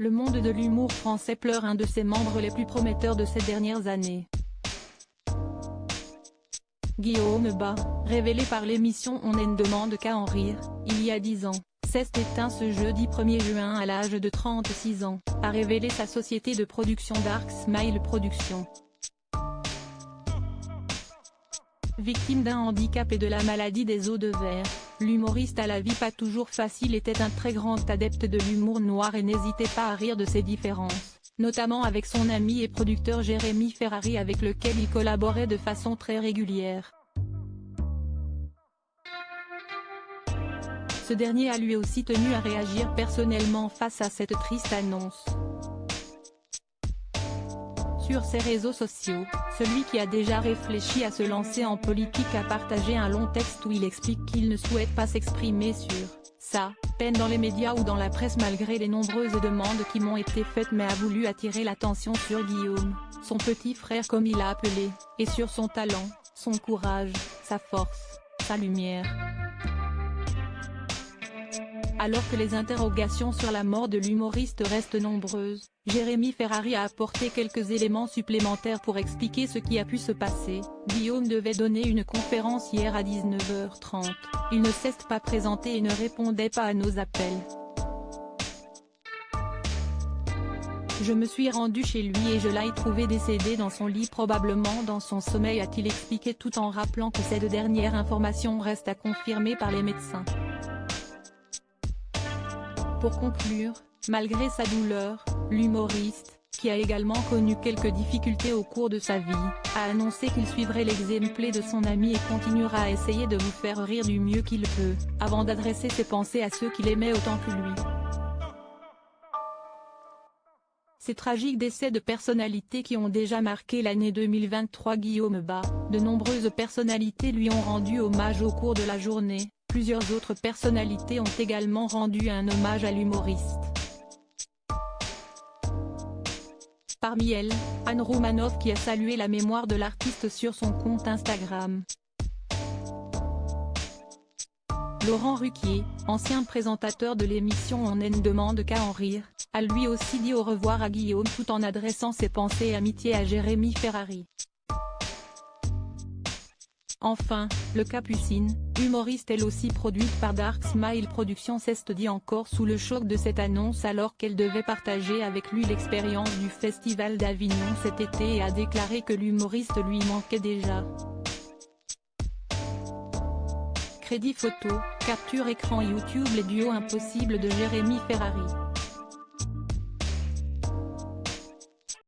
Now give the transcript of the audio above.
Le monde de l'humour français pleure un de ses membres les plus prometteurs de ces dernières années. Guillaume Bas, révélé par l'émission On ne demande qu'à en rire, il y a 10 ans, s'est éteint ce jeudi 1er juin à l'âge de 36 ans, a révélé sa société de production Dark Smile Productions. Victime d'un handicap et de la maladie des os de verre, l'humoriste à la vie pas toujours facile était un très grand adepte de l'humour noir et n'hésitait pas à rire de ses différences, notamment avec son ami et producteur Jérémy Ferrari avec lequel il collaborait de façon très régulière. Ce dernier a lui aussi tenu à réagir personnellement face à cette triste annonce. Sur ses réseaux sociaux, celui qui a déjà réfléchi à se lancer en politique a partagé un long texte où il explique qu'il ne souhaite pas s'exprimer sur sa peine dans les médias ou dans la presse malgré les nombreuses demandes qui m'ont été faites, mais a voulu attirer l'attention sur Guillaume, son petit frère comme il l'a appelé, et sur son talent, son courage, sa force, sa lumière. Alors que les interrogations sur la mort de l'humoriste restent nombreuses, Jérémy Ferrari a apporté quelques éléments supplémentaires pour expliquer ce qui a pu se passer. Guillaume devait donner une conférence hier à 19h30, il ne s'est pas présenté et ne répondait pas à nos appels. Je me suis rendu chez lui et je l'ai trouvé décédé dans son lit, probablement dans son sommeil, a-t-il expliqué, tout en rappelant que cette dernière information reste à confirmer par les médecins. Pour conclure, malgré sa douleur, l'humoriste, qui a également connu quelques difficultés au cours de sa vie, a annoncé qu'il suivrait l'exemple de son ami et continuera à essayer de vous faire rire du mieux qu'il peut, avant d'adresser ses pensées à ceux qu'il aimait autant que lui. Ces tragiques décès de personnalités qui ont déjà marqué l'année 2023. Guillaume Bas, de nombreuses personnalités lui ont rendu hommage au cours de la journée. Plusieurs autres personnalités ont également rendu un hommage à l'humoriste. Parmi elles, Anne Romanoff qui a salué la mémoire de l'artiste sur son compte Instagram. Laurent Ruquier, ancien présentateur de l'émission On ne demande qu'à en rire, a lui aussi dit au revoir à Guillaume tout en adressant ses pensées et amitié à Jérémy Ferrari. Enfin, le Capucine, humoriste elle aussi produite par Dark Smile Productions, s'est dit encore sous le choc de cette annonce alors qu'elle devait partager avec lui l'expérience du Festival d'Avignon cet été et a déclaré que l'humoriste lui manquait déjà. Crédit photo, capture écran YouTube. Les duos impossibles de Jérémy Ferrari.